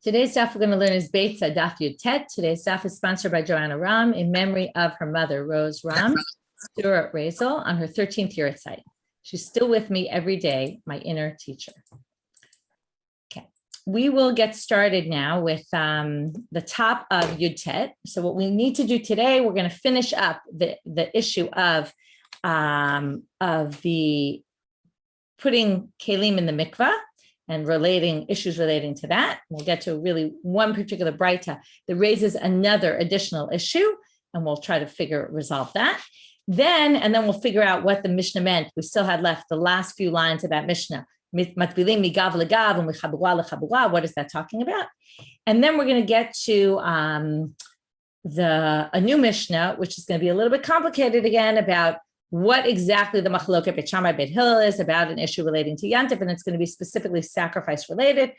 Today's daf we're going to learn is Beitzah, daf Yud Tet. Today's daf is sponsored by Joanna Ram in memory of her mother, Rose Ram, Shiur Razel, on her 13th year at site. She's still with me every day, my inner teacher. Okay, we will get started now with the top of Yud Tet. So what we need to do today, we're going to finish up the issue of the putting kelim in the mikvah and issues relating to that. We'll get to really one particular Beitzah that raises another additional issue, and we'll try to resolve that. Then we'll figure out what the Mishnah meant. We still had left the last few lines of that Mishnah. Matbilim migav legav and michabura lechabura. What is that talking about? And then we're going to get to a new Mishnah, which is going to be a little bit complicated again about what exactly the machloket Beit Shammai Beit Hillel is about, an issue relating to Yantif, and it's going to be specifically sacrifice related.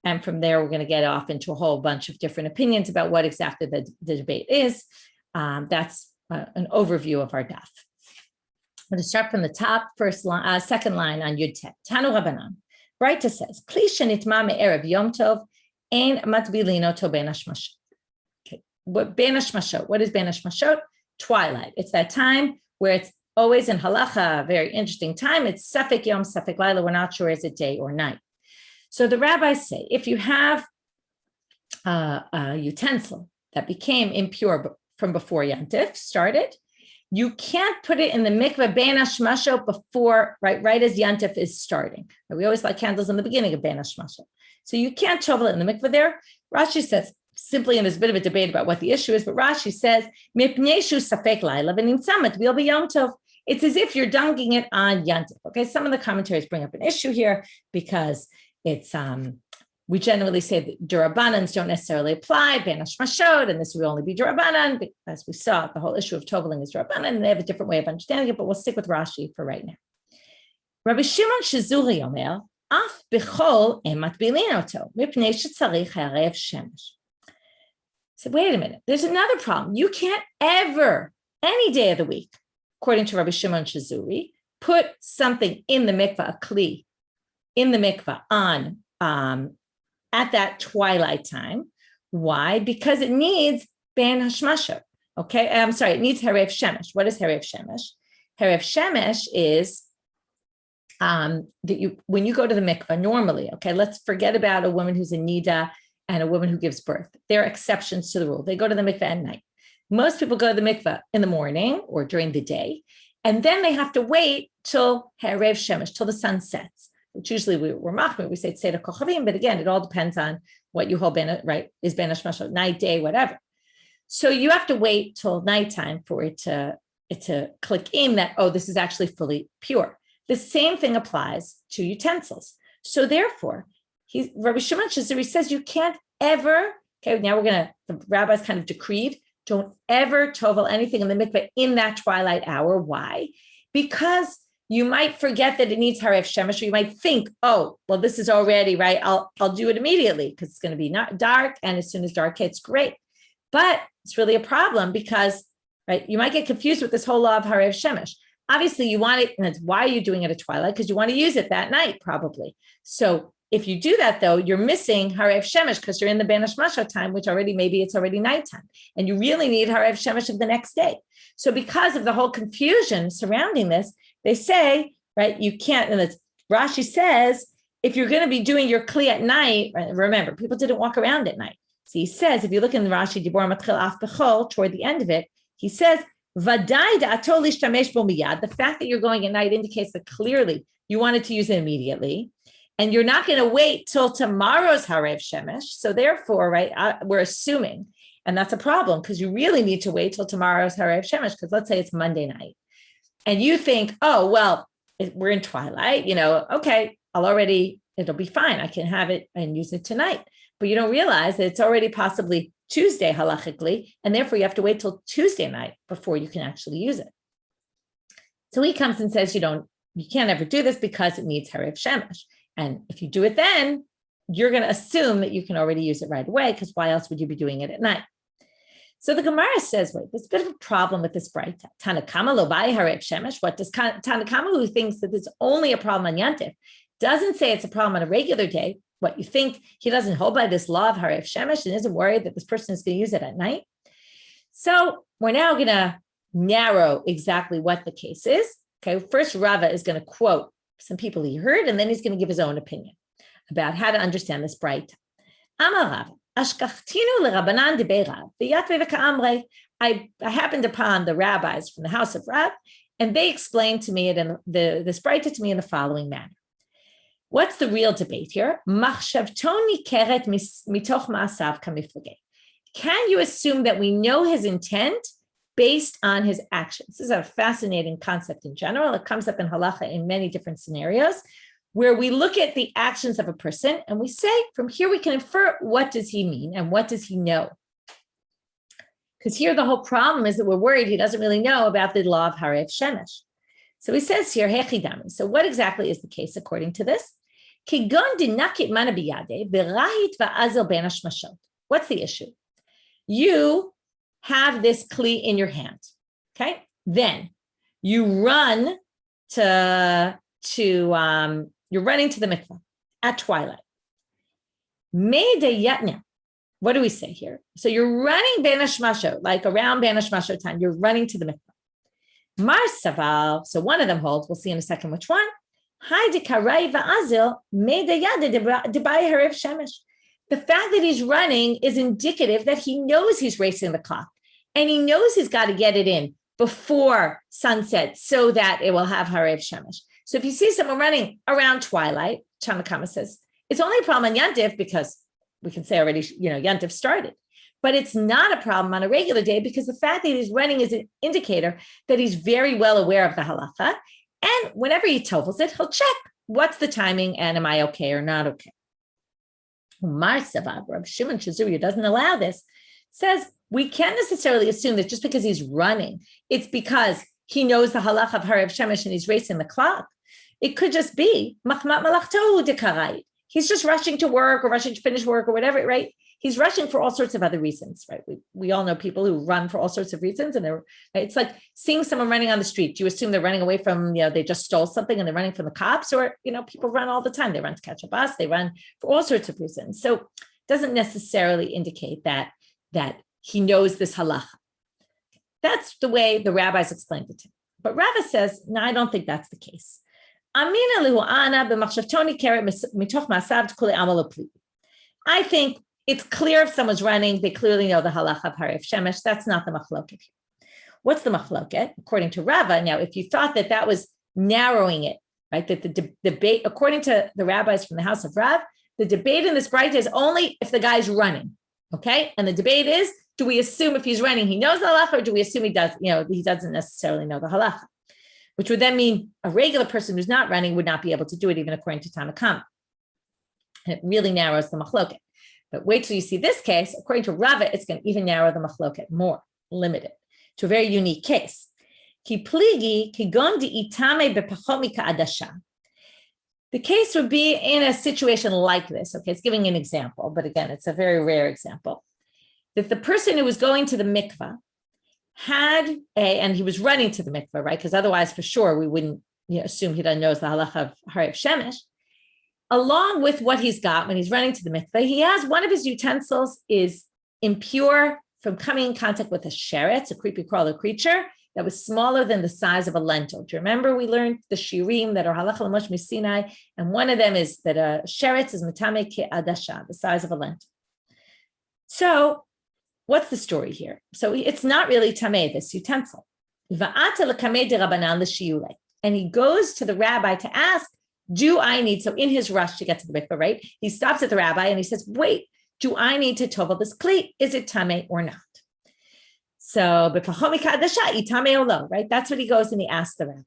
And from there, we're going to get off into a whole bunch of different opinions about what exactly the debate is. That's an overview of our daf. I'm going to start from the top, second line on Yud Tet. Tanu Rabbanan. Beitzah says, Kli shenitma me'erev Yom Tov ein matbilino to ben hashmashot. Okay, ben hashmashot? What is ben hashmashot? Twilight. It's that time where it's always in halacha, a very interesting time. It's safek yom, safek laila. We're not sure is it day or night. So the rabbis say, if you have a utensil that became impure from before Yantif started, you can't put it in the mikveh ben hashmashot before, right as Yantif is starting. We always light candles in the beginning of ben hashmashot. So you can't shovel it in the mikveh there. Rashi says, simply, and there's a bit of a debate about what the issue is, but Rashi says, it's as if you're dunking it on Yantif. Okay, some of the commentaries bring up an issue here because it's we generally say that Durabbanans don't necessarily apply, Ben Hashmashot, and this will only be Durabbanan. As we saw, the whole issue of toveling is Durabbanan, and they have a different way of understanding it, but we'll stick with Rashi for right now. Rabbi Shimon Shizuri Omer, Af b'chol em matbilin oto, mipnei shetzarich harev shemesh. So wait a minute, there's another problem. You can't ever, any day of the week, according to Rabbi Shimon Shizuri, put something in the mikvah, a kli, in the mikvah on at that twilight time. Why? Because it needs ben hashmashot. Okay, I'm sorry, it needs harev shemesh. What is harev shemesh? Harev shemesh is that when you go to the mikvah normally. Okay, let's forget about a woman who's in nida and a woman who gives birth. There are exceptions to the rule. They go to the mikveh at night. Most people go to the mikveh in the morning or during the day, and then they have to wait till harev shemesh, till the sun sets, which usually we're machmir, we say tzedek kochavim, but again, it all depends on what you hold, is ben hashmashot, night, day, whatever. So you have to wait till nighttime for it to click in that, oh, this is actually fully pure. The same thing applies to utensils. So therefore, Rabbi Shimon Shizuri says you can't ever, okay, now the rabbis kind of decreed, don't ever tovel anything in the mikveh in that twilight hour. Why? Because you might forget that it needs harev shemesh, or you might think, oh, well, this is already, right, I'll do it immediately because it's going to be not dark, and as soon as dark hits, great. But it's really a problem because, right, you might get confused with this whole law of harev shemesh. Obviously, you want it, and that's why you're doing it at twilight, because you want to use it that night, probably. So if you do that, though, you're missing harev shemesh because you're in the ben hashmashot time, which it's already nighttime, and you really need harev shemesh of the next day. So because of the whole confusion surrounding this, they say, right, you can't, and Rashi says, if you're going to be doing your kli at night, right, remember, people didn't walk around at night. So he says, if you look in the Rashi, Dibor Matchil Af Bechol, toward the end of it, he says, Vadai da'ato lishtamesh bo miyad. The fact that you're going at night indicates that clearly you wanted to use it immediately. And you're not going to wait till tomorrow's harev shemesh. So therefore, right, we're assuming, and that's a problem because you really need to wait till tomorrow's harev shemesh, because let's say it's Monday night. And you think, oh, well, we're in twilight, okay, it'll be fine. I can have it and use it tonight. But you don't realize that it's already possibly Tuesday halachically, and therefore you have to wait till Tuesday night before you can actually use it. So he comes and says, you can't ever do this because it needs harev shemesh. And if you do it then, you're going to assume that you can already use it right away, because why else would you be doing it at night? So the Gemara says, wait, there's a bit of a problem with this Beitzah. Tanakama lo bai harev shemesh. What does Tanakama, who thinks that it's only a problem on Yantif, doesn't say it's a problem on a regular day, What, you think he doesn't hold by this law of Harev Shemesh and isn't worried that this person is going to use it at night? So we're now going to narrow exactly what the case is. Okay, first Rava is going to quote some people he heard, and then he's going to give his own opinion about how to understand this Beitzah. Amar Rava, ashkachtinu leRabbanan debei Rav, v'yatve v'ka'amrei. I happened upon the rabbis from the house of Rav, and they explained to me it in this Beitzah to me in the following manner. What's the real debate here? Machshavto nikeret mitoch ma'asav kamiflagei. Can you assume that we know his intent based on his actions? This is a fascinating concept in general. It comes up in halacha in many different scenarios where we look at the actions of a person and we say, from here we can infer what does he mean and what does he know? Because here the whole problem is that we're worried he doesn't really know about the law of Harev Shemesh. So he says here, hechidami. So what exactly is the case according to this? What's the issue? You have this kli in your hand, okay? Then you run you're running to the mikvah at twilight. What do we say here? So you're running ben hashmasho, like around ben hashmasho time, you're running to the mikvah. Mar saval, so one of them holds, we'll see in a second which one. The fact that he's running is indicative that he knows he's racing the clock and he knows he's got to get it in before sunset so that it will have Harev Shemesh. So if you see someone running around twilight, Chamakama says, it's only a problem on Yantiv because we can say already, Yantiv started. But it's not a problem on a regular day because the fact that he's running is an indicator that he's very well aware of the halacha. And whenever he tovels it, he'll check what's the timing and am I okay or not okay. Umar Savav, Rabbi Shimon Shazuri doesn't allow this, says we can't necessarily assume that just because he's running, it's because he knows the halach of Harev Shemesh and he's racing the clock. It could just be machmat malachto dekarai. He's just rushing to work or rushing to finish work or whatever, right? He's rushing for all sorts of other reasons, right? We all know people who run for all sorts of reasons, and it's like seeing someone running on the street. Do you assume they're running away from, they just stole something and they're running from the cops? Or, people run all the time. They run to catch a bus. They run for all sorts of reasons. So it doesn't necessarily indicate that he knows this halacha. That's the way the rabbis explained it to him. But Rava says, no, I don't think that's the case. I think it's clear if someone's running, they clearly know the halacha of Harev Shemesh. That's not the machloket here. What's the machloket? According to Rava, now, if you thought that was narrowing it, right, that the debate, according to the rabbis from the house of Rav, the debate in this Beitzah is only if the guy's running, okay? And the debate is, do we assume if he's running, he knows the halacha, or do we assume he doesn't necessarily know the halacha? Which would then mean a regular person who's not running would not be able to do it, even according to Tanakama. And it really narrows the machloket. But wait till you see this case. According to Rava, it's going to even narrow the machloket more, limited, to a very unique case. The case would be in a situation like this. Okay, it's giving an example, but again, it's a very rare example. That the person who was going to the mikvah and he was running to the mikvah, right? Because otherwise, for sure, we wouldn't assume he doesn't know the halacha of Harev Shemesh. Along with what he's got when he's running to the mikveh, he has one of his utensils is impure from coming in contact with a sheretz, a creepy crawler creature that was smaller than the size of a lentil. Do you remember we learned the shiurim that are halacha l'mosh misinai, and one of them is that a sheretz is metame ke'adasha, the size of a lentil. So what's the story here? So it's not really tameh, this utensil. Va'ata l'kameh de Rabbanan l'shiyulei. And he goes to the rabbi to ask, do I need, so in his rush to get to the mikveh, right? He stops at the rabbi and he says, wait, do I need to tovel this kli? Is it tameh or not? So, right? That's what he goes and he asks the rabbi.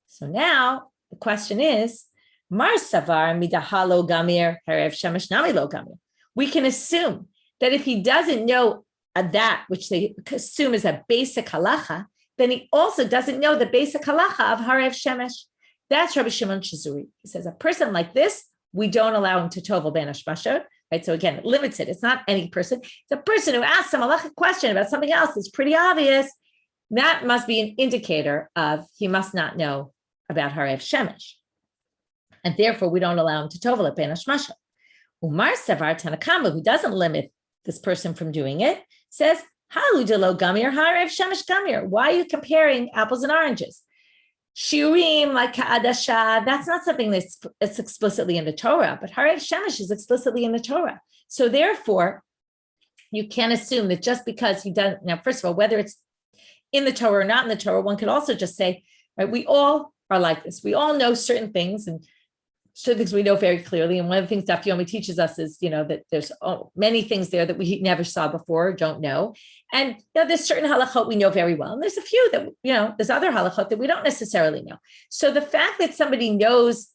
So now the question is, Mar savar midahalo gamir harev shemesh nami lo gamir. We can assume that if he doesn't know that, which they assume is a basic halacha, then he also doesn't know the basic halacha of Harev Shemesh. That's Rabbi Shimon Shazuri. He says a person like this, we don't allow him to tovel ben hashmashot, right? So again, it limits it. It's not any person. It's a person who asks some halachic question about something else that's pretty obvious. That must be an indicator of he must not know about Harev Shemesh. And therefore, we don't allow him to tovel it ben hashmashot. Umar Savar Tanakama, who doesn't limit this person from doing it, says, Halu delo gamir, harev shemesh gamir. Why are you comparing apples and oranges? Shiurim, like Ka'adasha, that's not something that's explicitly in the Torah, but harev shemesh is explicitly in the Torah. So therefore, you can't assume that just because he doesn't, now, first of all, whether it's in the Torah or not in the Torah, one could also just say, right, we all are like this. We all know certain things, and certain things we know very clearly. And one of the things Daf Yomi teaches us is, that there's many things there that we never saw before, don't know. And there's certain halachot we know very well. And there's a few that, there's other halachot that we don't necessarily know. So the fact that somebody knows,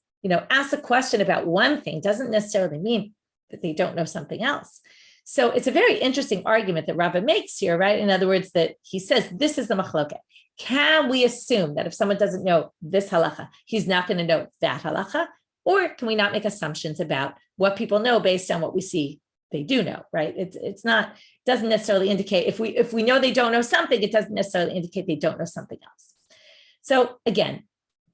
asks a question about one thing doesn't necessarily mean that they don't know something else. So it's a very interesting argument that Rava makes here, right? In other words, that he says, this is the machloket. Can we assume that if someone doesn't know this halacha, he's not going to know that halacha? Or can we not make assumptions about what people know based on what we see they do know, right? It's not, doesn't necessarily indicate, if we know they don't know something, it doesn't necessarily indicate they don't know something else. So again,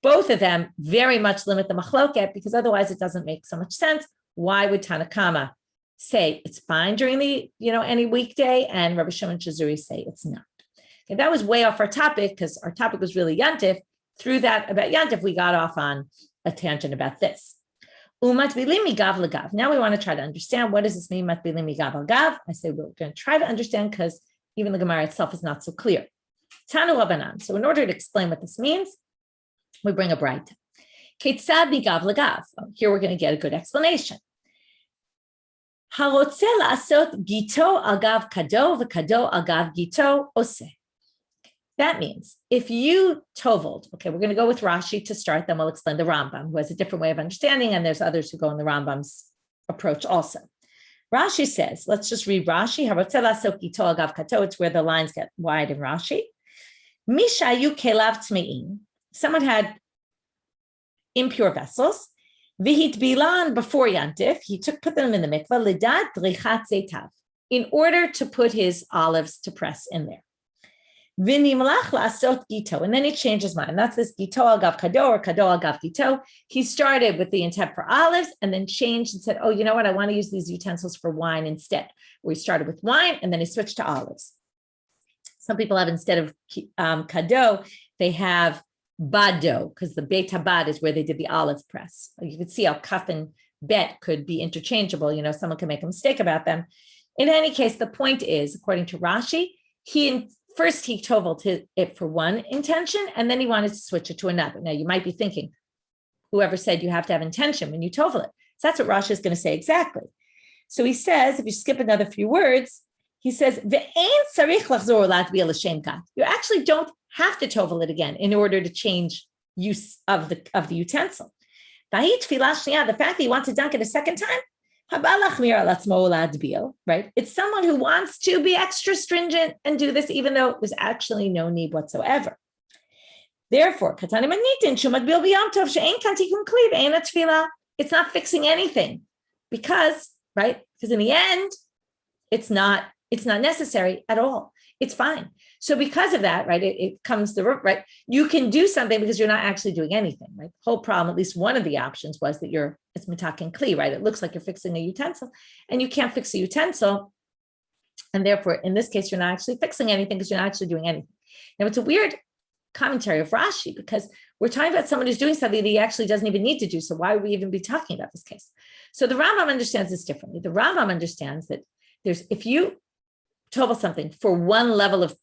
both of them very much limit the machloket, because otherwise it doesn't make so much sense. Why would Tanakama say it's fine during the, any weekday, and Rabbi Shimon Chazuri say it's not? Okay, that was way off our topic, because our topic was really Yantif. Through that about Yantif, we got off on a tangent about this. Umatbilim migav legav. Now we want to try to understand, what does this mean, matbilim migav legav? I say we're going to try to understand, because even the Gemara itself is not so clear. Tanu Rabbanan. So in order to explain what this means, we bring a Beitzah. Ketzad migav legav. Here we're going to get a good explanation. Harotze la'asot gito agav kado v'kado agav gito oseh. That means if you toveled, okay, we're going to go with Rashi to start, then we'll explain the Rambam, who has a different way of understanding, and there's others who go in the Rambam's approach also. Rashi says, let's just read Rashi. It's where the lines get wide in Rashi. Mishayu kelav tme'in. Someone had impure vessels. Vihit bilan before Yantif. He put them in the mikvah. Lidat drichat zeitav, in order to put his olives to press in there. And then he changed his mind. That's this gito agav kado or kado agav gito. He started with the intent for olives and then changed and said, oh, you know what? I want to use these utensils for wine instead. Where he started with wine and then he switched to olives. Some people have, instead of kado, they have bado, because the Beit Habad is where they did the olive press. You can see how kaf and bet could be interchangeable. Someone can make a mistake about them. In any case, the point is, according to Rashi, First, he toveled it for one intention, and then he wanted to switch it to another. Now, you might be thinking, whoever said you have to have intention when you tovel it? So that's what Rashi is going to say exactly. So he says, if you skip another few words, he says, you actually don't have to tovel it again in order to change use of the utensil. The fact that he wants to dunk it a second time, right? It's someone who wants to be extra stringent and do this, even though there's actually no need whatsoever. Therefore, it's not fixing anything, because in the end, it's not necessary at all. It's fine. So because of that, right, it comes the right. You can do something because you're not actually doing anything. Right. The whole problem, at least one of the options, was that it's mitaken kli, right? It looks like you're fixing a utensil, and you can't fix a utensil, and therefore, in this case, you're not actually fixing anything because you're not actually doing anything. Now, it's a weird commentary of Rashi, because we're talking about someone who's doing something that he actually doesn't even need to do. So why would we even be talking about this case? So the Rambam understands this differently. The Rambam understands that if you tovel something for one level of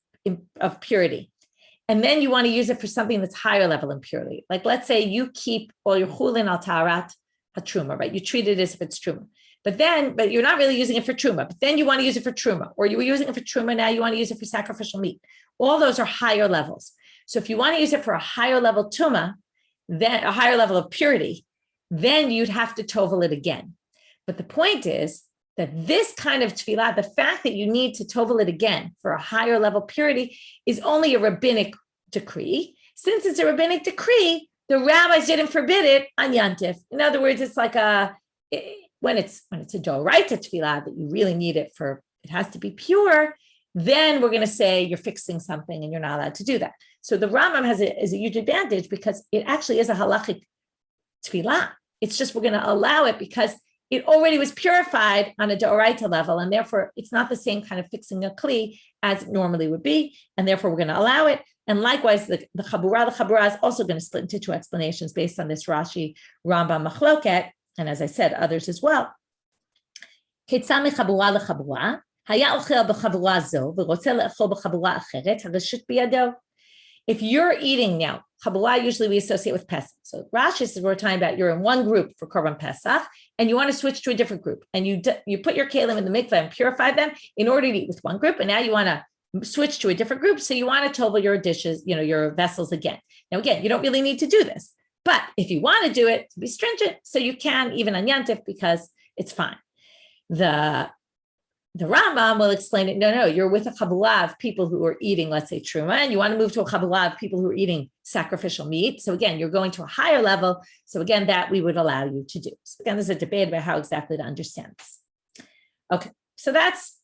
purity, and then you want to use it for something that's higher level in purity. Like, let's say you keep all your chulin al taharat hatruma, right? You treat it as if it's truma, but you're not really using it for truma, but then you want to use it for truma, or you were using it for truma, now you want to use it for sacrificial meat. All those are higher levels. So if you want to use it for a higher level tuma, then a higher level of purity, then you'd have to tovel it again. But the point is that this kind of tefillah, the fact that you need to tovel it again for a higher level purity, is only a rabbinic decree. Since it's a rabbinic decree, the rabbis didn't forbid it on Yantif. In other words, it's like when it's a doraita tefillah that you really need it for, it has to be pure, then we're going to say you're fixing something and you're not allowed to do that. So the Rambam is a huge advantage, because it actually is a halachic tefillah. It's just we're going to allow it because it already was purified on a D'oraita level, and therefore it's not the same kind of fixing a kli as it normally would be, and therefore we're going to allow it. And likewise, the Chabura is also going to split into two explanations based on this Rashi Rambam Machloket, and as I said, others as well. Ketzah mechabura lechabura, haya ochel b'chabura zo, v'rotze le'echol b'chabura acheret, hareshut biyado. If you're eating now, Chabura usually we associate with Pesach. So Rashi says we're talking about you're in one group for Korban Pesach, and you want to switch to a different group, and you put your kelim in the mikveh and purify them in order to eat with one group, and now you want to switch to a different group, so you want to tovel your dishes, your vessels again. Now again, you don't really need to do this, but if you want to do it, to be stringent, so you can even on Yantif because it's fine. The Rambam will explain it. No, you're with a Chabura of people who are eating, let's say, Truma, and you want to move to a Chabura of people who are eating sacrificial meat. So again, you're going to a higher level. So again, that we would allow you to do. So again, there's a debate about how exactly to understand this. Okay, so that's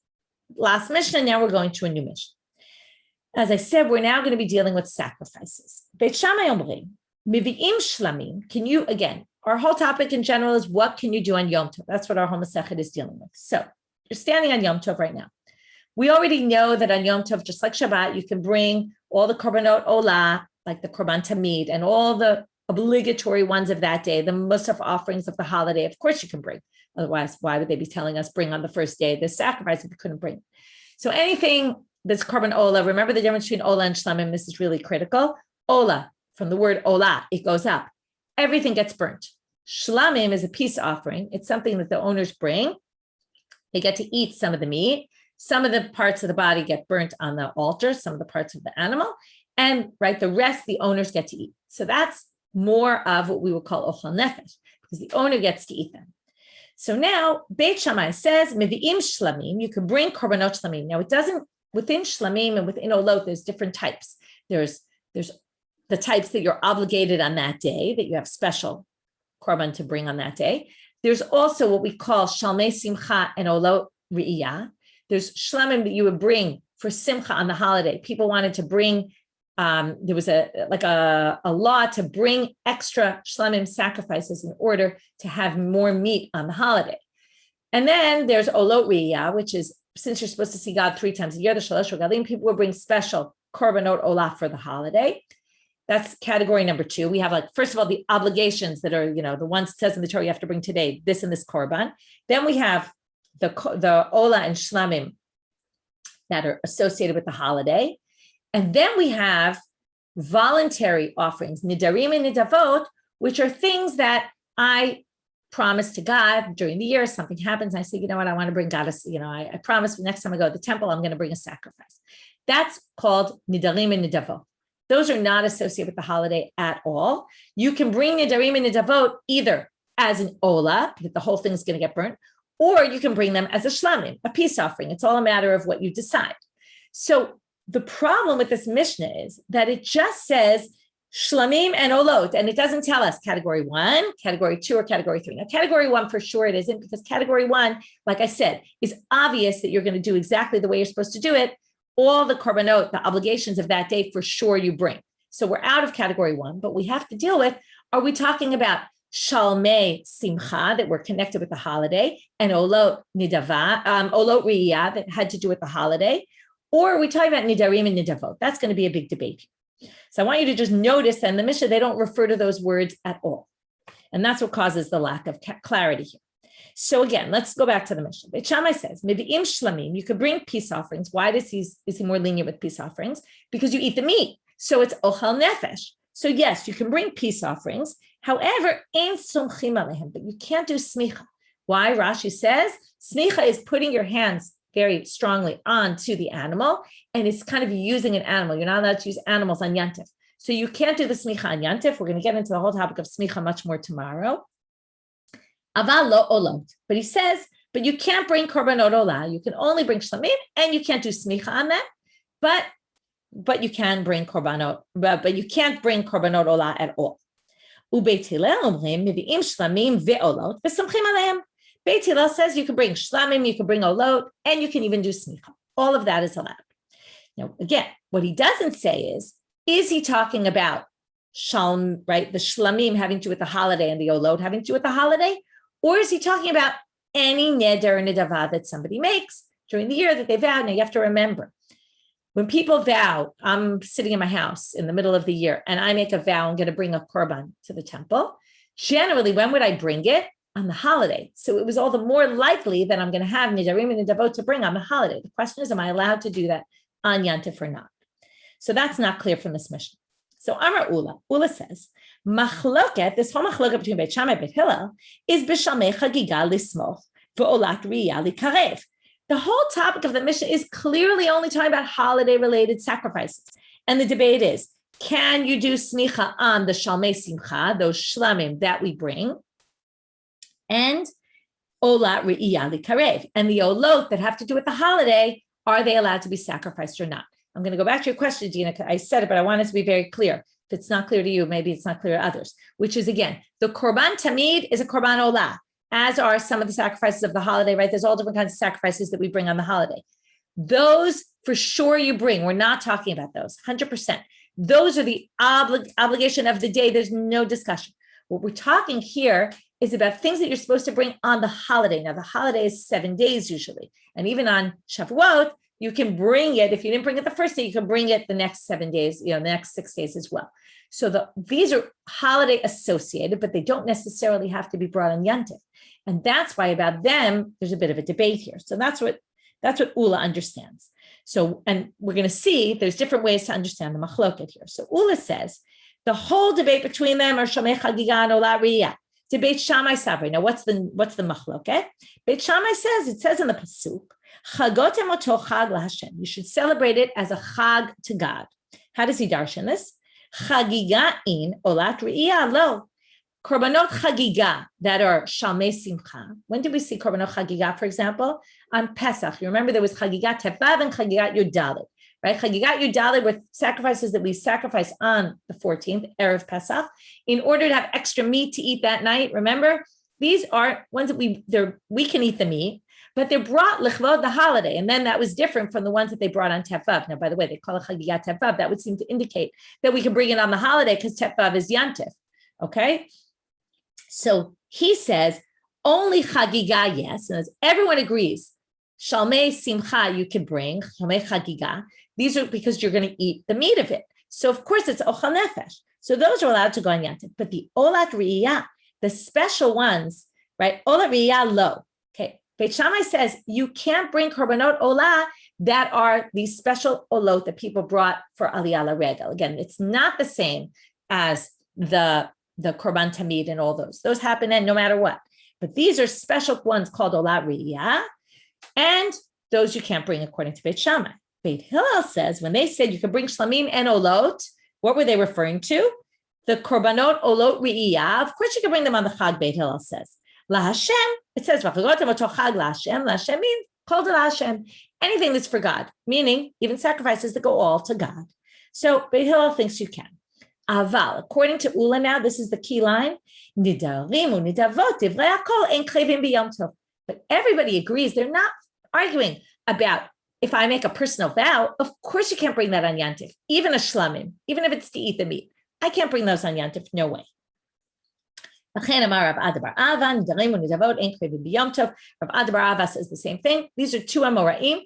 last Mishnah. Now we're going to a new Mishnah. As I said, we're now going to be dealing with sacrifices. Beit Shammai omrim, mivi'im shlamim. Can you, again, our whole topic in general is what can you do on Yom Tov? That's what our whole Masechet is dealing with. So you're standing on Yom Tov right now. We already know that on Yom Tov, just like Shabbat, you can bring all the korbanot olah, like the korban tamid, and all the obligatory ones of that day, the musaf offerings of the holiday. Of course you can bring. Otherwise, why would they be telling us bring on the first day the sacrifice if you couldn't bring? So anything that's korban olah, remember the difference between olah and shlamim. This is really critical. Olah, from the word olah, it goes up. Everything gets burnt. Shlamim is a peace offering. It's something that the owners bring. They get to eat some of the meat. Some of the parts of the body get burnt on the altar, some of the parts of the animal, and the rest the owners get to eat. So that's more of what we would call ochal nefesh, because the owner gets to eat them. So now Beit Shammai says, Mevi'im shlamim, you can bring korbanot shlamim. Now it doesn't, within shlamim and within olot, there's different types. There's the types that you're obligated on that day, that you have special korban to bring on that day. There's also what we call shalmei simcha and olot re'iyah. There's shlamim that you would bring for simcha on the holiday. People wanted to bring, there was a law to bring extra shlamim sacrifices in order to have more meat on the holiday. And then there's olot re'iyah, which is, since you're supposed to see God 3 times a year, the shalosh regalim, people will bring special korbanot olah for the holiday. That's category number 2. We have, first of all, the obligations that are, the ones it says in the Torah you have to bring today, this and this korban. Then we have the olah and shlamim that are associated with the holiday. And then we have voluntary offerings, nidarim and nidavot, which are things that I promise to God during the year. Something happens, and I say, you know what, I want to bring God I promise next time I go to the temple, I'm going to bring a sacrifice. That's called nidarim and nidavot. Those are not associated with the holiday at all. You can bring nidarim and nidavot either as an olah, that the whole thing is going to get burnt, or you can bring them as a shlamim, a peace offering. It's all a matter of what you decide. So the problem with this Mishnah is that it just says shlamim and olot, and it doesn't tell us category 1, category 2, or category 3. Now, category 1, for sure it isn't, because category 1, like I said, is obvious that you're going to do exactly the way you're supposed to do it. All the korbanot, the obligations of that day, for sure you bring. So we're out of category 1, but we have to deal with, are we talking about shalmei simcha, that were connected with the holiday, and olot nidava, olot re'iyah, that had to do with the holiday, or are we talking about nidarim and nidavot? That's going to be a big debate. So I want you to just notice that in the Mishnah, they don't refer to those words at all. And that's what causes the lack of clarity here. So again, let's go back to the Mishnah. Beit Shammai says, Mivi'im shlamim, you could bring peace offerings. Why is he more lenient with peace offerings? Because you eat the meat. So it's ochal nefesh. So yes, you can bring peace offerings. However, ein somchim alehem, but you can't do smicha. Why? Rashi says, smicha is putting your hands very strongly onto the animal, and it's kind of using an animal. You're not allowed to use animals on Yantif. So you can't do the smicha on Yantif. We're going to get into the whole topic of smicha much more tomorrow. Aval lo olot. But he says, but you can't bring korbanot olah. You can only bring shlamim, and you can't do smicha on that. But you can bring korbanot, but you can't bring korbanot olah at all. Ubeit Hillel omrim mivi'im shlamim ve'olot v'samchim aleim. Beit Hillel says you can bring shlamim, you can bring olot, and you can even do smicha. All of that is allowed. Now, again, what he doesn't say is he talking about shalm, right? The shlamim having to do with the holiday and the olot having to do with the holiday? Or is he talking about any neder or nedava that somebody makes during the year that they vowed. Now you have to remember, when people vow, I'm sitting in my house in the middle of the year and I make a vow, I'm going to bring a korban to the temple. Generally, when would I bring it? On the holiday. So it was all the more likely that I'm going to have nidarim and nidavot to bring on the holiday. The question is, am I allowed to do that on Yantif or not? So that's not clear from this mission. So Amar Ula says, machloket, this whole machloket between Beit Shammai and Beit Hillel is b'shalmei chagiga lismoch v'olat riyah likarev. The whole topic of the Mishnah is clearly only talking about holiday-related sacrifices. And the debate is, can you do smicha on the shalmei simcha, those shlamim that we bring, and olat riyah likarev, and the olot that have to do with the holiday, are they allowed to be sacrificed or not? I'm going to go back to your question, Dina. I said it, but I want it to be very clear. If it's not clear to you, maybe it's not clear to others, which is, again, the korban tamid is a korban olah, as are some of the sacrifices of the holiday, right? There's all different kinds of sacrifices that we bring on the holiday. Those, for sure, you bring. We're not talking about those, 100%. Those are the obligation of the day. There's no discussion. What we're talking here is about things that you're supposed to bring on the holiday. Now, the holiday is 7 days usually. And even on Shavuot, you can bring it. If you didn't bring it the first day, you can bring it the next 7 days, the next 6 days as well. So these are holiday associated, but they don't necessarily have to be brought on Yantif. And that's why about them, there's a bit of a debate here. So that's what Ula understands. So, and we're going to see there's different ways to understand the machloket here. So Ula says, the whole debate between them are Shamei Chagiga and Olat Riyah. Beit Shammai Savri. Now, what's the machloket? Beit Shammai says, it says in the pasuk, Chagot emoto chag laHashem. You should celebrate it as a chag to God. How does he darshan this? Chagiga in olat riyah lo. Korbanot chagiga that are shalmei simcha. When did we see korbanot chagiga, for example? On Pesach. You remember there was chagigat tevav and chagigat yudalit. Right? Chagigat Yudalit were sacrifices that we sacrifice on the 14th, Erev Pesach, in order to have extra meat to eat that night. Remember, these are ones that we can eat the meat, but they're brought l'chvod the holiday. And then that was different from the ones that they brought on Tevav. Now, by the way, they call it Chagigat Tevav. That would seem to indicate that we can bring it on the holiday because Tevav is Yantif. Okay? So he says, only Chagiga, yes. And as everyone agrees, Shalmei Simcha you can bring, Shalmei Chagiga. These are because you're going to eat the meat of it. So, of course, it's Ochal Nefesh. So those are allowed to go on Yantif. But the Olat Riyah, the special ones, right? Olat Riyah lo. Okay. Beit Shammai says you can't bring Korbanot Olah that are these special Olot that people brought for Aliyah LaRegel. Again, it's not the same as the Korban Tamid and all those. Those happen no matter what. But these are special ones called Olat Riyah. And those you can't bring according to Beit Shammai. Beit Hillel says when they said you can bring shlamim and olot, what were they referring to? The korbanot olot re'iyah. Of course, you can bring them on the chag. Beit Hillel says la Hashem. It says v'chagotem oto chag la Hashem. La Hashem means called la Hashem. Anything that's for God, meaning even sacrifices that go all to God. So Beit Hillel thinks you can. Aval, according to Ula, now this is the key line. Nidarim u'nidavot divrei hakol ein krevim b'yom tov. But everybody agrees. They're not arguing about. If I make a personal vow, of course you can't bring that on Yantif, even a shlamim, even if it's to eat the meat. I can't bring those on Yantif, no way. Rav Adabar Ava says the same thing. These are two Amoraim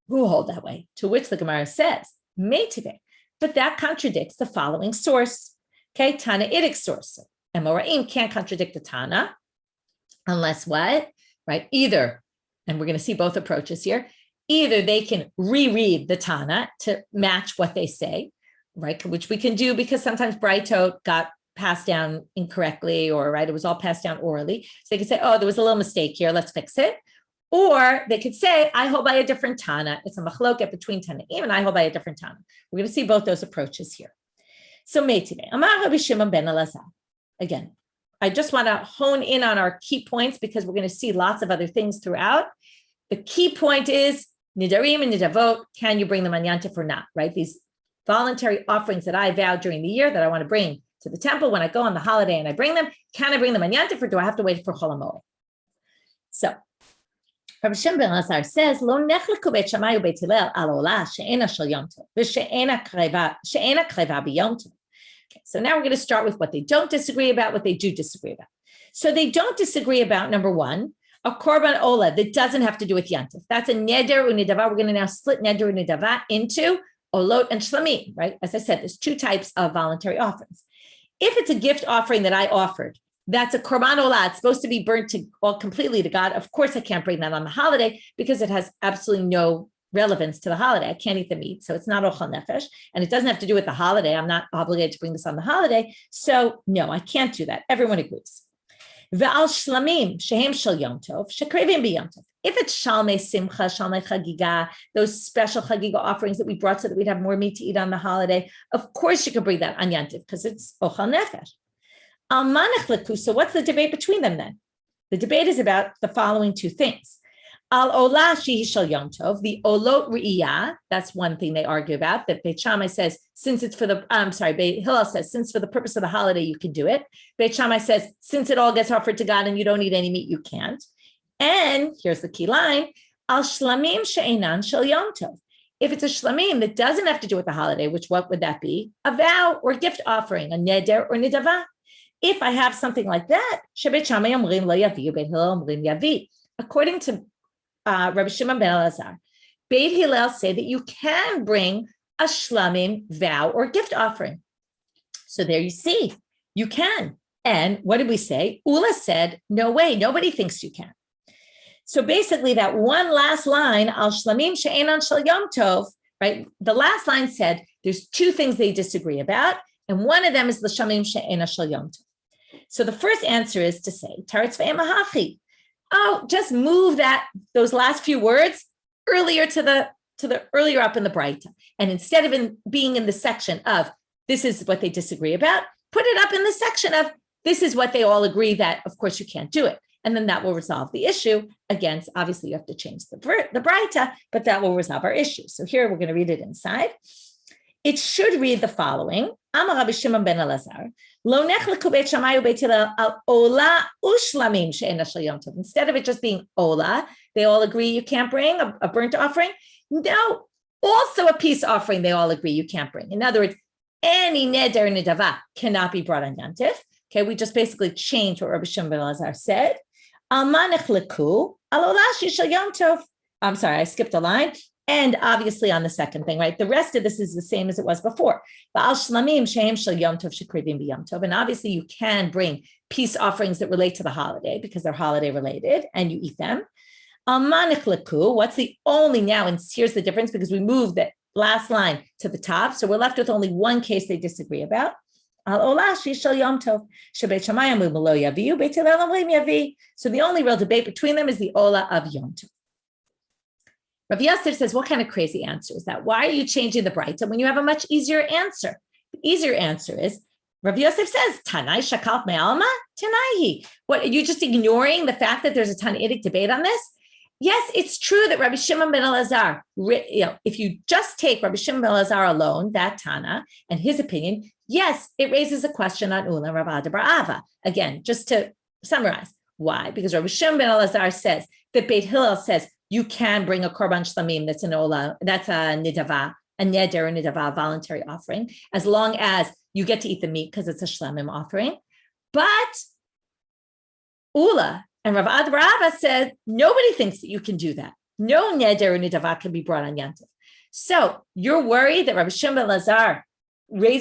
who hold that way, to which the Gemara says, Meitive, but that contradicts the following source. Okay, Tanaitic source. Amoraim can't contradict the Tana, unless what? Right, either, and we're going to see both approaches here, either they can reread the Tana to match what they say, right? Which we can do because sometimes Brightot got passed down incorrectly, or right, it was all passed down orally. So they could say, oh, there was a little mistake here, let's fix it. Or they could say, I hold by a different Tana. It's a machloket between Tanaim, and I hold by a different Tana. We're going to see both those approaches here. So Meitive, Amar Rabbi Shimon ben Elazar. Again, I just want to hone in on our key points because we're going to see lots of other things throughout. The key point is Nidarim and Nidavot, can you bring them on Yantif or not, right? These voluntary offerings that I vowed during the year that I want to bring to the temple when I go on the holiday and I bring them, can I bring them on Yantif or do I have to wait for Chol HaMoed? So, Rabbi Shimon ben Elazar says, Lo nechleku Beit Shammai uBeit Hillel al olah she'ena shel Yom Tov v'she'ena kreva b'Yom Tov. Okay, so now we're going to start with what they don't disagree about, what they do disagree about. So they don't disagree about, number one, a korban ola that doesn't have to do with yantif. That's a neder unidava. We're going to now split neder unidava into olot and shlamim, right? As I said, there's two types of voluntary offerings. If it's a gift offering that I offered, that's a korban olah. It's supposed to be burnt completely to God. Of course, I can't bring that on the holiday because it has absolutely no relevance to the holiday. I can't eat the meat, so it's not ochel nefesh, and it doesn't have to do with the holiday. I'm not obligated to bring this on the holiday, so no, I can't do that. Everyone agrees. Ve'al shlamim shehem shel yom tov shekrevim b'yom tov. If it's shalmei simcha, shalmei chagiga, those special chagiga offerings that we brought so that we'd have more meat to eat on the holiday, of course you can bring that on yantiv because it's ochel nefesh. So what's the debate between them then? The debate is about the following two things. Al olah shehi shel yom tov, the olot re'iyah, that's one thing they argue about, that Beit Shammai says, since it's for the, Beit Hillel says, since for the purpose of the holiday, you can do it. Beit Shammai says, since it all gets offered to God and you don't eat any meat, you can't. And here's the key line, al shlamim she'enan shel yom tov. If it's a shlamim that doesn't have to do with the holiday, which what would that be? A vow or gift offering, a neder or nidava. If I have something like that, according to Rabbi Shimon ben Elazar, Beit Hillel say that you can bring a shlamim vow or gift offering. So there you see, you can. And what did we say? Ula said, no way, nobody thinks you can. So basically that one last line, al shlamim she'enan shel yom tov, right? The last line said there's two things they disagree about, and one of them is the shlamim she'enan shel yom tov. So the first answer is to say, Taretz ve'emahachi. Oh, just move those last few words earlier to the earlier up in the Beitzah. And instead of being in the section of this is what they disagree about, put it up in the section of this is what they all agree that, of course, you can't do it. And then that will resolve the issue. Again, obviously you have to change the Beitzah, but that will resolve our issue. So here we're going to read it inside. It should read the following. Amar Rabbi Shimon ben Elazar, lo nechleku Beit Shammai u'Beit Hillel al ola u'shlamim she'enan shel yom tov. Instead of it just being ola, they all agree you can't bring a burnt offering. No, also a peace offering they all agree you can't bring. In other words, any neder nidava cannot be brought on yantif. Okay, we just basically changed what Rabbi Shimon ben Elazar said. Al ma nechleku al ola shel yom tov. I'm sorry, I skipped a line. And obviously on the second thing, right? The rest of this is the same as it was before. And obviously you can bring peace offerings that relate to the holiday because they're holiday related and you eat them. What's the only now, and here's the difference because we moved that last line to the top. So we're left with only one case they disagree about. So the only real debate between them is the ola of Yom Tov. Rav Yosef says, what kind of crazy answer is that? Why are you changing the Beitzah when you have a much easier answer? The easier answer is, Rav Yosef says, Tanai shakal me'alma, Tanaihi. What, are you just ignoring the fact that there's a Tanaitic debate on this? Yes, it's true that Rabbi Shimon ben Elazar, if you just take Rabbi Shimon ben Elazar alone, that Tana, and his opinion, yes, it raises a question on Ula Rav Ada bar Ava. Again, just to summarize. Why? Because Rabbi Shimon ben Elazar says that Beit Hillel says, you can bring a korban shlamim that's an ola, that's a nidava, a neder, a nidava, voluntary offering, as long as you get to eat the meat because it's a shlamim offering. But Ula and Rav Ada bar Ava said, nobody thinks that you can do that. No neder or nidava can be brought on yantiv. So you're worried that Rabbi Shimon ben Elazar we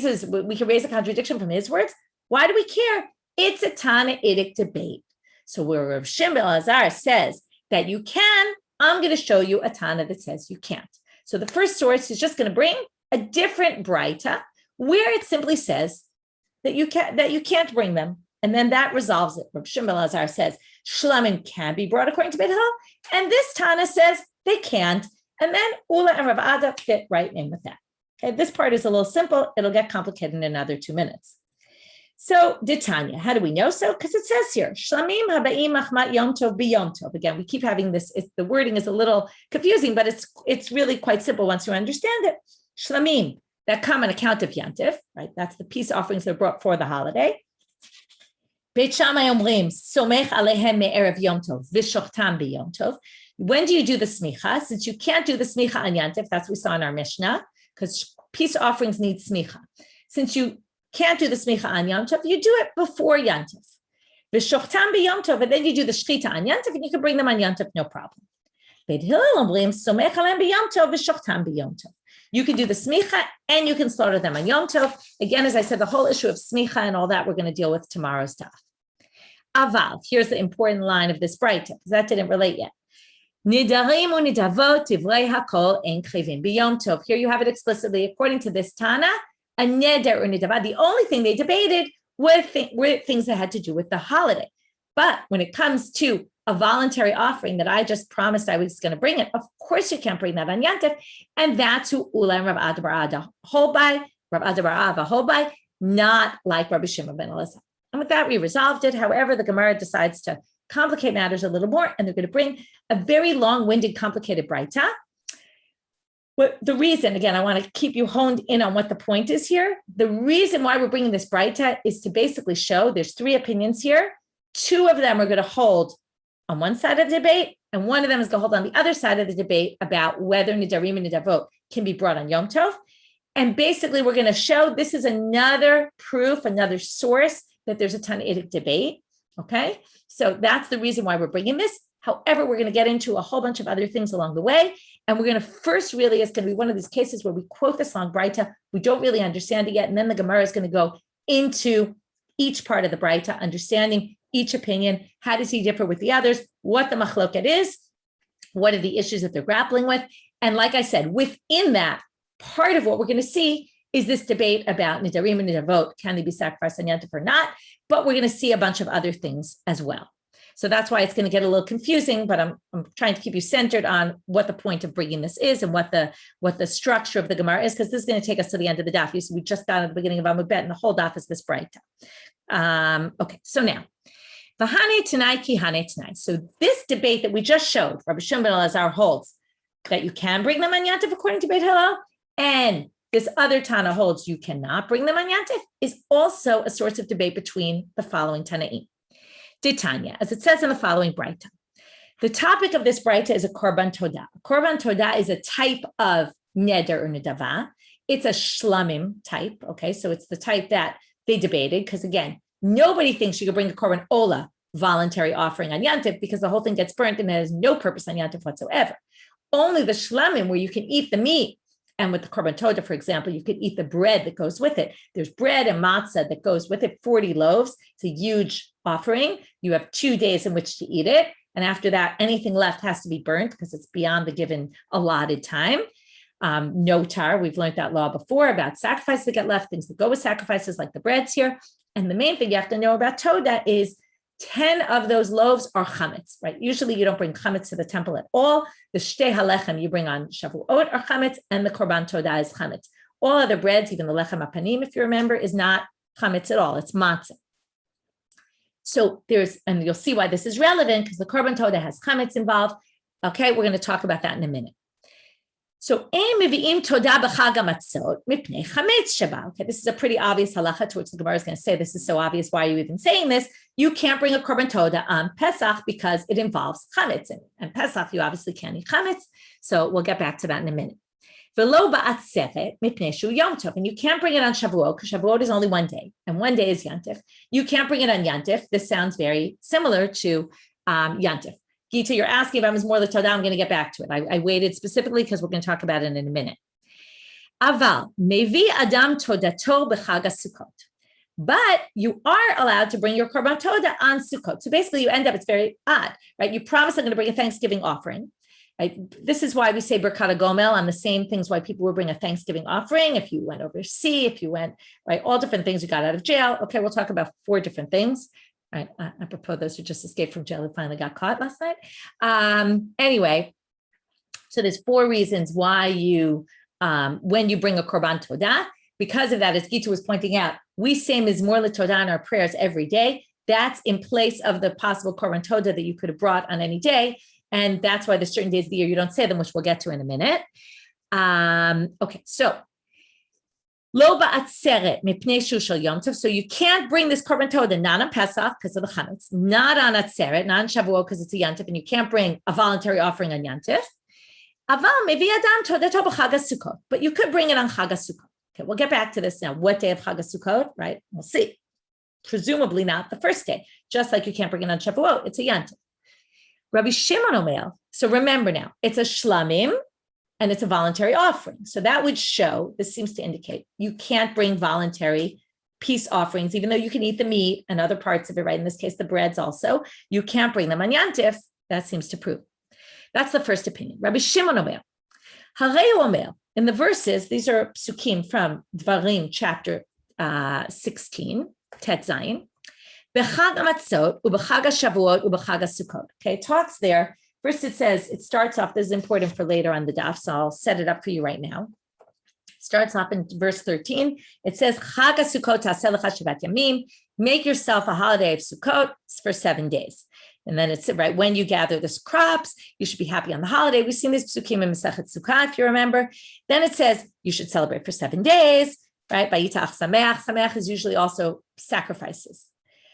can raise a contradiction from his words? Why do we care? It's a Tanaitic debate. So where Rabbi Shimon ben Elazar says that you can, I'm going to show you a Tana that says you can't. So the first source is just going to bring a different Beitzah where it simply says that you can't bring them. And then that resolves it. Rabbi Shimon ben Elazar says shlamim can be brought according to Beit Hillel, and this Tana says they can't. And then Ula and Rav Ada fit right in with that. Okay, this part is a little simple. It'll get complicated in another 2 minutes. So, Ditanya, how do we know so? Because it says here, Shlamim habaim machmat yom tov b'yom tov. Again, we keep having this. The wording is a little confusing, but it's really quite simple once you understand it. Shlamim, that come on account of yantif, right? That's the peace offerings that are brought for the holiday. Beit Shammai omrim somech alehem me'erev yom tov v'shochtam b'yom tov. When do you do the smicha? Since you can't do the smicha on yantif, that's what we saw in our Mishnah, because peace offerings need smicha. Since you can't do the smicha on Yom Tov, you do it before Yom Tov. V'shochtam b'yom tov, and then you do the shchita on Yom Tov, and you can bring them on Yom Tov, no problem. Beit Hillel omrim somech alem b'yom tov v'shochtam b'yom tov. You can do the smicha and you can slaughter them on Yom Tov. Again, as I said, the whole issue of smicha and all that we're going to deal with tomorrow's daf. Aval, here's the important line of this Beitzah, because that didn't relate yet. Nidarim unidavot tivrei hakol ein chayvim b'yom tov. Here you have it explicitly, according to this Tana, a neder unidavad. The only thing they debated were things that had to do with the holiday. But when it comes to a voluntary offering that I just promised I was going to bring it, of course you can't bring that on Yom Tov, and that's who Ulam Rav Ada bar Ada hold by, Rav Ada bar Ava hold by, not like Rabbi Shimon ben Elazar. And with that, we resolved it. However, the Gemara decides to complicate matters a little more, and they're going to bring a very long-winded, complicated Beitzah. The reason, again, I want to keep you honed in on what the point is here. The reason why we're bringing this Beitzah is to basically show there's three opinions here. Two of them are going to hold on one side of the debate, and one of them is going to hold on the other side of the debate about whether Nidarim and Nidavot can be brought on Yom Tov. And basically, we're going to show this is another proof, another source that there's a Tannaitic debate, okay? So that's the reason why we're bringing this. However, we're going to get into a whole bunch of other things along the way. And we're going to first really, it's going to be one of these cases where we quote this long Beitzah, we don't really understand it yet, and then the Gemara is going to go into each part of the Beitzah, understanding each opinion, how does he differ with the others, what the machloket is, what are the issues that they're grappling with. And like I said, within that, part of what we're going to see is this debate about Nidarim and Nidavot, can they be sacrificed on Yom Tov or not? But we're going to see a bunch of other things as well. So that's why it's going to get a little confusing, but I'm trying to keep you centered on what the point of bringing this is and what the structure of the Gemara is, because this is going to take us to the end of the daf. So we just got at the beginning of Amud Bet, and the whole daf is this Beitzah. Okay, so now, V'hanei Tanai ki hanei Tanai. So this debate that we just showed, Rabbi Shimon ben Elazar holds that you can bring them on Yom Tov according to Beit Hillel, and this other Tana holds you cannot bring them on Yom Tov, is also a source of debate between the following Tanaim. Tanya, as it says in the following Beitzah. The topic of this Beitzah is a Korban Todah. A Korban Todah is a type of Neder or Nedava. It's a Shlamim type, okay? So it's the type that they debated, because again, nobody thinks you could bring a Korban Ola voluntary offering on Yom Tov, because the whole thing gets burnt and has no purpose on Yom Tov whatsoever. Only the Shlamim, where you can eat the meat, and with the Korban Todah, for example, you could eat the bread that goes with it. There's bread and matzah that goes with it, 40 loaves. It's a huge offering. You have 2 days in which to eat it. And after that, anything left has to be burnt because it's beyond the given allotted time. No tar, we've learned that law before about sacrifices that get left, things that go with sacrifices like the breads here. And the main thing you have to know about Todah is 10 of those loaves are chametz, right? Usually you don't bring chametz to the temple at all. The shtei halechem you bring on Shavuot are chametz, and the korban todah is chametz. All other breads, even the lechem apanim, if you remember, is not chametz at all. It's matzah. So and you'll see why this is relevant, because the korban todah has chametz involved. Okay, we're going to talk about that in a minute. So, okay, this is a pretty obvious halacha to which the Gemara is going to say, this is so obvious, why are you even saying this? You can't bring a korban todah on Pesach because it involves chametz. And Pesach, you obviously can't eat chametz. So we'll get back to that in a minute. And you can't bring it on Shavuot, because Shavuot is only 1 day, and 1 day is Yom Tov. You can't bring it on Yom Tov. This sounds very similar to Yom Tov. Gita, you're asking about Mizmor LeTodah. I'm going to get back to it. I waited specifically because we're going to talk about it in a minute. Aval mevi adam todato b'chag Sukkot. But you are allowed to bring your korban todah on Sukkot. So basically, you end up, it's very odd, right? You promise I'm going to bring a Thanksgiving offering. Right? This is why we say Birkat HaGomel on the same things why people would bring a Thanksgiving offering. If you went overseas, if you went, right, all different things, you got out of jail. Okay, we'll talk about 4 different things. Right, apropos those who just escaped from jail and finally got caught last night. Anyway, so there's 4 reasons why you, when you bring a korban todah, because of that, as Gita was pointing out, we say Mizmor LeTodah in our prayers every day. That's in place of the possible korban todah that you could have brought on any day, and that's why there's certain days of the year you don't say them, which we'll get to in a minute. Okay, so. Lo ba'atzeret mipnei shu shel Yom Tov. So you can't bring this korban todah not on Pesach because of the chametz, not on atzeret, not on Shavuot because it's a Yom Tov, and you can't bring a voluntary offering on Yom Tov. Aval mevi adam todato b'chag Sukkot, but you could bring it on Chag Sukkot. Okay, we'll get back to this now. What day of Chag Sukkot, right? We'll see. presumably not the first day, just like you can't bring it on Shavuot, it's a yantiv. Rabbi Shimon Omer, so remember now, it's a shlamim and it's a voluntary offering. So that would show, this seems to indicate, you can't bring voluntary peace offerings, even though you can eat the meat and other parts of it, right? In this case, the breads also, you can't bring them on yantif. That seems to prove. That's the first opinion. Rabbi Shimon Omer, Harei Omer, in the verses, these are psukim from Dvarim, chapter 16, Tet Zayin. B'chag hamatzot u'b'chag hashavuot u'b'chag hasukot. Okay, it talks there. First, it says, it starts off, this is important for later on the daf, so I'll set it up for you right now. It starts off in verse 13. It says, Chag hasukot ta'aseh lecha shivat yamim. Make yourself a holiday of Sukkot for 7 days. And then it's right when you gather the crops, you should be happy on the holiday. We've seen this psukim in Masechet Sukkah, if you remember. Then it says you should celebrate for 7 days, right? Bayitach sameach. Sameach is usually also sacrifices.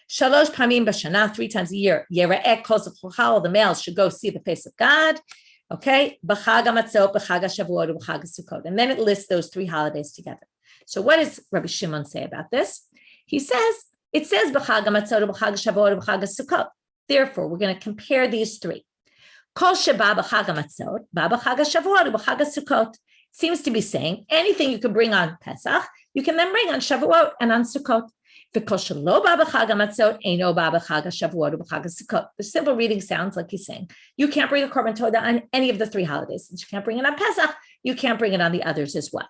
Shalosh pamim b'shana, 3 times a year. Yera'eh kol zevchocha, the males should go see the face of God. Okay, b'chag hamatzot, b'chag hashavuot, b'chag hasukot. And then it lists those 3 holidays together. So what does Rabbi Shimon say about this? He says, it says b'chag hamatzot, b'chag hashavuot, b'chag hasukot. Therefore, we're going to compare these 3. Kol sheba b'chag hamatzot, ba b'chag hashavuot, b'chag hasukot. Seems to be saying anything you can bring on Pesach, you can then bring on Shavuot and on Sukkot. The simple reading sounds like he's saying, you can't bring a korban todah on any of the 3 holidays. Since you can't bring it on Pesach, you can't bring it on the others as well.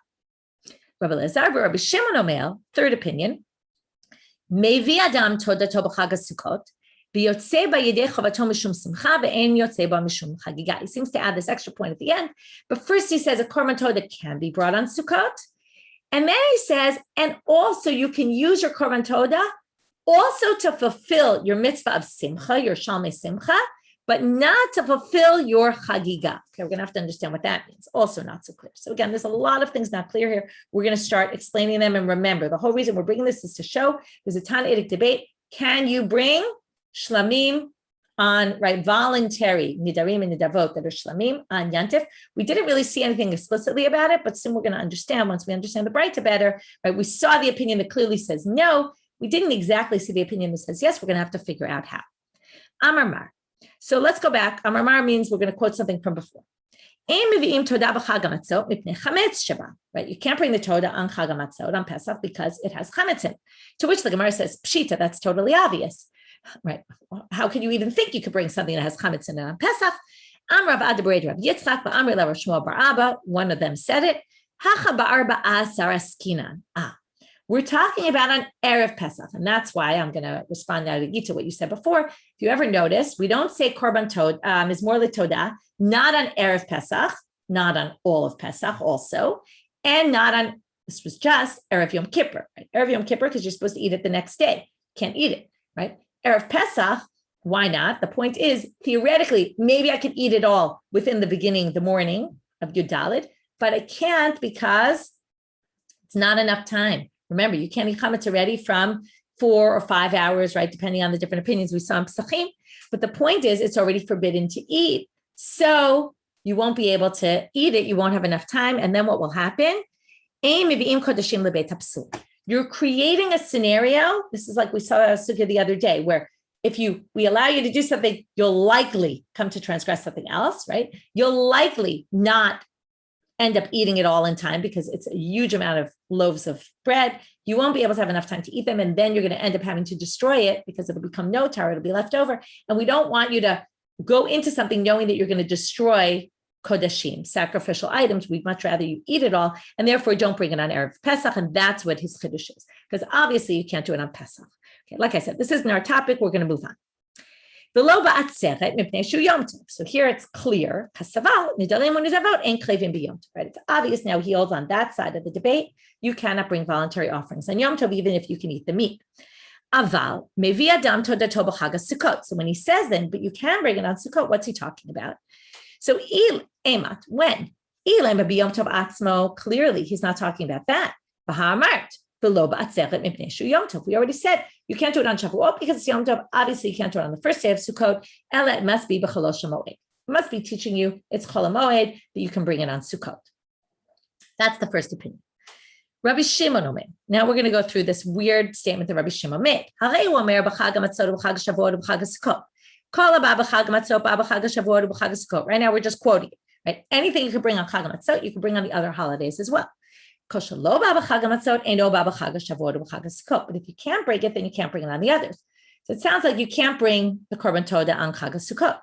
Rabbi Elazar, Rabbi Shimon Omer, third opinion, Mevi Adam todato b'chag hasukot, b'yotzei b'yedei chovato mishum simcha ve'en yotzei ba mishum chagiga. He seems to add this extra point at the end, but first he says a korban todah can be brought on Sukkot. And then he says, and also you can use your korban todah also to fulfill your mitzvah of simcha, your shalmei simcha, but not to fulfill your chagiga. Okay, we're going to have to understand what that means. Also not so clear. So again, there's a lot of things not clear here. We're going to start explaining them. And remember, the whole reason we're bringing this is to show there's a Tannaitic debate. Can you bring shlamim on, right, voluntary nidarim and nidavot that are shlamim on yantif? We didn't really see anything explicitly about it, but soon we're going to understand once we understand the Beitzah better, right? We saw the opinion that clearly says no. We didn't exactly see the opinion that says yes. We're going to have to figure out how. Amar mar. So let's go back. Amar mar means we're going to quote something from before. Right? You can't bring the todah on Chag HaMatzot, on Pesach, because it has chametz in it. To which the Gemara says, pshita, that's totally obvious. Right? How can you even think you could bring something that has chametz in it on Pesach? Amrav Adabraid Rav Yitzchak, Amri Rav Shmuel Bar Abba. One of them said it. Hacha ba'arba asar askinan. We're talking about an Erev Pesach, and that's why I'm going to respond now to Gita, what you said before. If you ever notice, we don't say korban todah, is more todah, not on Erev Pesach, not on all of Pesach also, and not on, this was just Erev Yom Kippur, right? Erev Yom Kippur, because you're supposed to eat it the next day. Can't eat it, right? Erev Pesach, why not? The point is, theoretically, maybe I could eat it all within the beginning, the morning of Yud Daled, but I can't because it's not enough time. Remember, you can't eat chametz already from 4 or 5 hours, right? Depending on the different opinions we saw in Pesachim. But the point is, it's already forbidden to eat. So you won't be able to eat it. You won't have enough time. And then what will happen? You're creating a scenario. This is like we saw Sugya the other day, where if we allow you to do something, you'll likely come to transgress something else, right? You'll likely not end up eating it all in time because it's a huge amount of loaves of bread. You won't be able to have enough time to eat them. And then you're going to end up having to destroy it because it'll become notar, it'll be left over. And we don't want you to go into something knowing that you're going to destroy kodashim, sacrificial items. We'd much rather you eat it all. And therefore don't bring it on Erev Pesach. And that's what his chiddush is. Because obviously you can't do it on Pesach. Okay, like I said, this isn't our topic. We're going to move on. So here it's clear. Right? It's obvious now he holds on that side of the debate. You cannot bring voluntary offerings on Yom Tov, even if you can eat the meat. So when he says then, but you can bring it on Sukkot, what's he talking about? So when? Clearly, he's not talking about that. We already said you can't do it on Shavuot because it's Yom Tov. Obviously, you can't do it on the first day of Sukkot. Ela, it must be b'cholosh hamoed. It must be teaching you it's chol hamoed that you can bring it on Sukkot. That's the first opinion. Rabbi Shimon Omer. Now we're going to go through this weird statement that Rabbi Shimon made. Right now we're on just quoting it, right? Anything you could bring on Chag HaMatzot, you could bring on the other holidays as well. But if you can't bring it, then you can't bring it on the others. So it sounds like you can't bring the Korban Todah on Chag HaSukkot.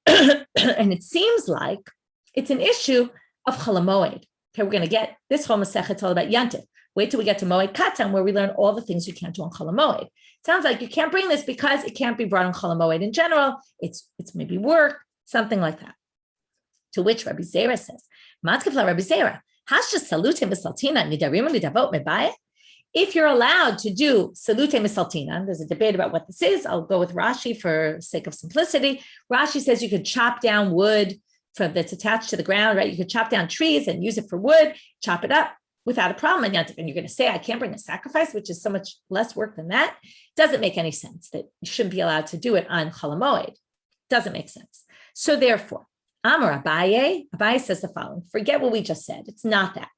And it seems like it's an issue of Chol HaMoed. Okay, we're going to get this whole Masechet. It's all about Yantif. Wait till we get to Moed Katan, where we learn all the things you can't do on Chol HaMoed. It sounds like you can't bring this because it can't be brought on Chol HaMoed in general. It's maybe work, something like that. To which Rabbi Zera says, Matkefla Rabbi Zera, Hashja salutim v'saltina nidarim nidavot mebayeh. If you're allowed to do salute misaltina, there's a debate about what this is. I'll go with Rashi for sake of simplicity. Rashi says you could chop down wood that's attached to the ground, right? You could chop down trees and use it for wood, chop it up without a problem. And you're going to say, I can't bring a sacrifice, which is so much less work than that. Doesn't make any sense that you shouldn't be allowed to do it on Chol HaMoed. Doesn't make sense. So therefore, Amar Abaye says the following. Forget what we just said. It's not that.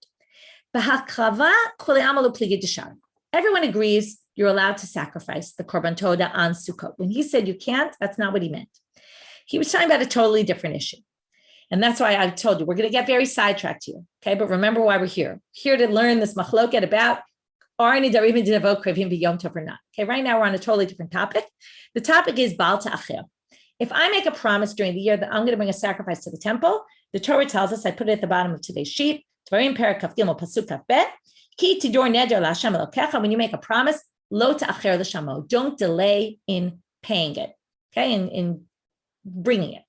Everyone agrees you're allowed to sacrifice the Korban Todah on Sukkot. When he said you can't, that's not what he meant. He was talking about a totally different issue. And that's why I told you, we're going to get very sidetracked here. Okay, but remember why we're here. Here to learn this machloket about are nidarim midavot krivim b'yom tov or not. Okay, right now we're on a totally different topic. The topic is Baal Ta'acher. If I make a promise during the year that I'm going to bring a sacrifice to the temple, the Torah tells us, I put it at the bottom of today's sheet, Dvarim Perek Kaf Gimel Pasuk Kaf Bet, Ki Tidor Neder LaHashem Elokecha, when you make a promise, Lo Ta'acher L'Shamo, don't delay in paying it, okay, in bringing it.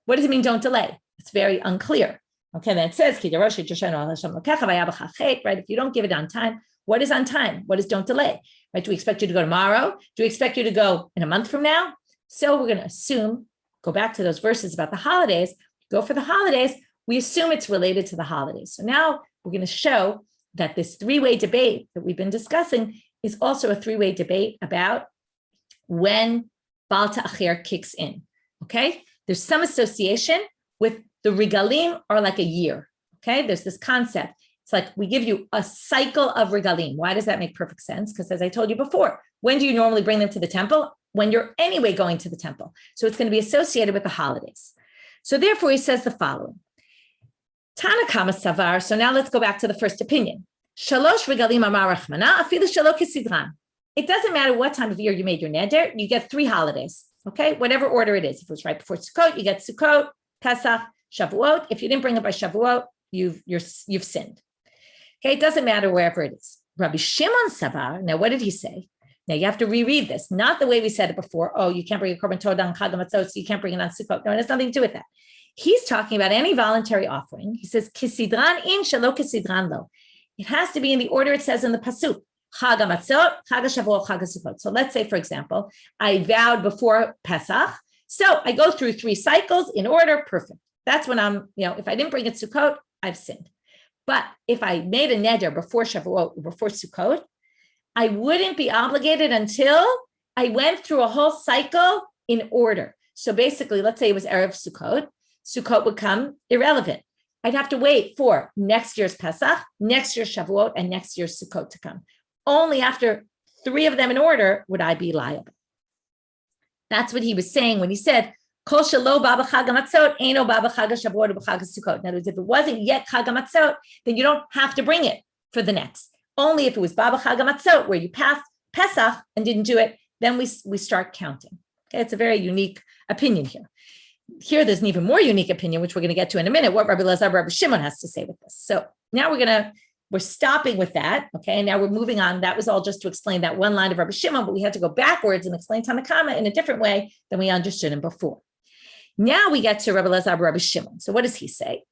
What does it mean, don't delay? It's very unclear. Okay, then it says, Ki Derosh Yitoshen LaHashem Elokecha V'Yabach HaChet, right? If you don't give it on time, what is on time? What is don't delay? Right? Do we expect you to go tomorrow? Do we expect you to go in a month from now? So we're going to assume, go back to those verses about the holidays, go for the holidays, we assume it's related to the holidays. So now we're going to show that this three-way debate that we've been discussing is also a three-way debate about when Baal Ta'acher kicks in, okay? There's some association with the regalim are like a year, okay? There's this concept. It's like we give you a cycle of regalim. Why does that make perfect sense? Because as I told you before, when do you normally bring them to the temple? When you're anyway going to the temple. So it's going to be associated with the holidays. So therefore, he says the following. Tanakama Savar. So now let's go back to the first opinion. Shalosh regalim amar rachmana, afilu shalo kesidran. It doesn't matter what time of year you made your neder, you get 3 holidays, okay? Whatever order it is. If it was right before Sukkot, you get Sukkot, Pesach, Shavuot. If you didn't bring it by Shavuot, you've sinned. Okay, it doesn't matter wherever it is. Rabbi Shimon Savar, now what did he say? Now you have to reread this, not the way we said it before. Oh, you can't bring a Korban Todah on Chag HaMatzot, so you can't bring it on Sukkot. No, it has nothing to do with that. He's talking about any voluntary offering. He says, Kisidran in shalo kisidran lo. It has to be in the order it says in the Pasuk. Chag HaMatzot, Chag HaShavuot, Chag HaSukkot. So let's say, for example, I vowed before Pesach. So I go through 3 cycles in order, perfect. That's when I'm, if I didn't bring it Sukkot, I've sinned. But if I made a neder before Shavuot, before Sukkot, I wouldn't be obligated until I went through a whole cycle in order. So basically, let's say it was Erev Sukkot. Sukkot would come irrelevant. I'd have to wait for next year's Pesach, next year's Shavuot, and next year's Sukkot to come. Only after 3 of them in order would I be liable. That's what he was saying when he said, Kol shelo ba b'chag hamatzot, eino ba b'chag hashavuot u'b'chag hasukot. In other words, if it wasn't yet Chag HaMatzot, then you don't have to bring it for the next. Only if it was ba b'chag hamatzot, where you passed Pesach and didn't do it, then we start counting. Okay, it's a very unique opinion here. Here, there's an even more unique opinion, which we're going to get to in a minute, what Rabbi Elazar, Rabbi Shimon has to say with this. So now we're stopping with that, okay? And now we're moving on. That was all just to explain that one line of Rabbi Shimon, but we had to go backwards and explain Tanakama in a different way than we understood him before. Now we get to Rabbi Elazar, Rabbi Shimon. So what does he say?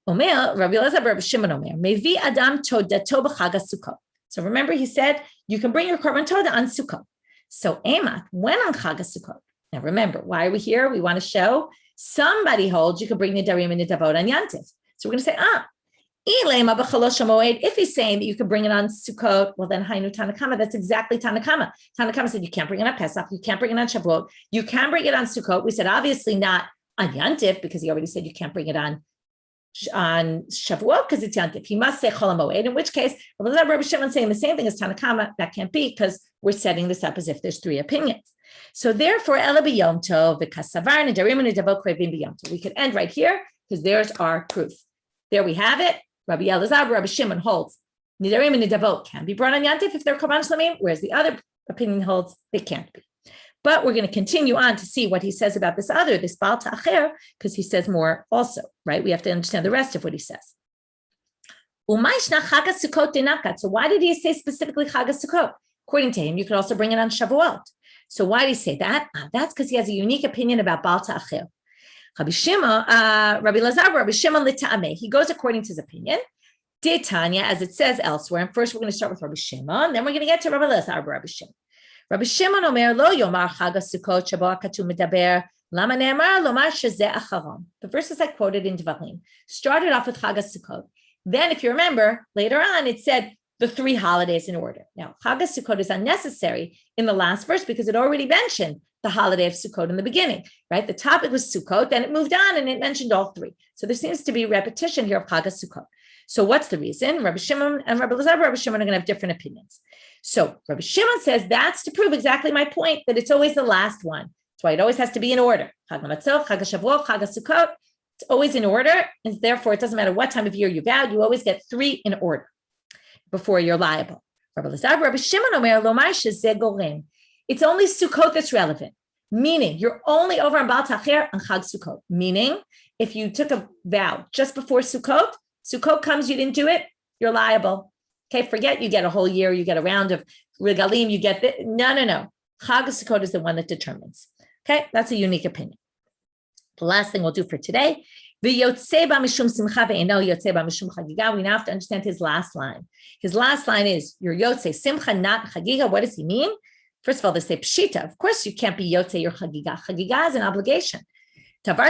Omer, Rabbi Elazar, Rabbi Shimon Omer, Mevi Adam Todato b'chag HaSukkot. So remember, he said, you can bring your Korban Todah on Sukkot. So Emat, when on Chag HaSukkot? Now remember, why are we here? We want to show somebody holds you can bring Nidarim and Nidavot on Yantif. So we're going to say, if he's saying that you can bring it on Sukkot, well then Hainu Tanakama, that's exactly Tanakama. Tanakama said you can't bring it on Pesach, you can't bring it on Shavuot, you can bring it on Sukkot. We said obviously not on Yantif because he already said you can't bring it on on Shavuot because it's Yantif. He must say Chol HaMoed, in which case, Rabbi Shimon saying the same thing as Tanakama, that can't be because we're setting this up as if there's three opinions. So therefore, Ela b'Yom Tov v'Kasavar Nidarim Nidavot Koyvim b'Yom Tov. We could end right here because there's our proof. There we have it. Rabbi Elazar, Rabbi Shimon holds Nidarim and Nidavot can be brought on Yantif if they're Korban Shlamim, whereas the other opinion holds they can't be. But we're going to continue on to see what he says about this Baal Ta'acher, because he says more also, right? We have to understand the rest of what he says. So why did he say specifically Chag HaSukkot? According to him, you could also bring it on Shavuot. So why did he say that? That's because he has a unique opinion about Baal Ta'acher. Rabbi Elazar, Rabbi Shimon L'Ta'ameh. He goes according to his opinion. Tanya, as it says elsewhere. And first we're going to start with Rabbi Shimon, then we're going to get to Rabbi Elazar, Rabbi Shimon. Rabbi Shimon Omer Lo Yomar Chag HaSukkot Shabo HaKatum Medaber Lama Ne'emar Lomar Shezeh Acharon. The verses I quoted in Devarim started off with Chag HaSukkot. Then, if you remember, later on it said the three holidays in order. Now, Chag HaSukkot is unnecessary in the last verse because it already mentioned the holiday of Sukkot in the beginning, right? The topic was Sukkot, then it moved on and it mentioned all three. So there seems to be repetition here of Chag HaSukkot. So what's the reason? Rabbi Shimon and Rabbi Elazar, Rabbi Shimon are going to have different opinions. So Rabbi Shimon says that's to prove exactly my point, that it's always the last one. That's why it always has to be in order. Chag HaMatzot, Chag HaShavuot, Chag HaSukkot, it's always in order. And therefore, it doesn't matter what time of year you vowed, you always get three in order before you're liable. Rabbi Elazar, Rabbi Shimon Omer Lomar Shezeh Gorem. It's only Sukkot that's relevant. Meaning, you're only over on Baal Ta'acher on Chag Sukkot. Meaning, if you took a vow just before Sukkot, Sukkot comes, you didn't do it, you're liable. Okay, forget you get a whole year, you get a round of regalim, you get the no. Chag HaSukkot is the one that determines. Okay, that's a unique opinion. The last thing we'll do for today, we now have to understand his last line. His last line is, your yotze simcha, not chagiga. What does he mean? First of all, they say pshita. Of course, you can't be yotze your chagiga. Chagiga is an obligation. You can't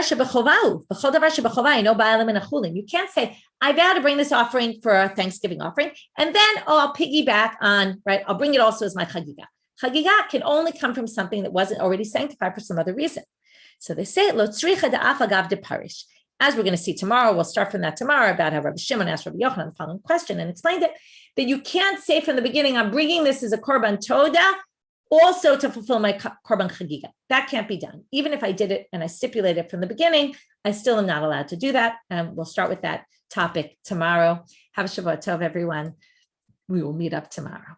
say, I vow to bring this offering for a Thanksgiving offering, and then I'll piggyback on, right? I'll bring it also as my chagiga. Chagiga can only come from something that wasn't already sanctified for some other reason. So they say, lo tzricha da'af agav de parish. As we're going to see tomorrow, we'll start from that tomorrow about how Rabbi Shimon asked Rabbi Yochanan the following question and explained it, that you can't say from the beginning, I'm bringing this as a korban toda, also to fulfill my korban chagiga. That can't be done. Even if I did it and I stipulated it from the beginning, I still am not allowed to do that. And we'll start with that topic tomorrow. Have a Shabbat Tov, everyone. We will meet up tomorrow.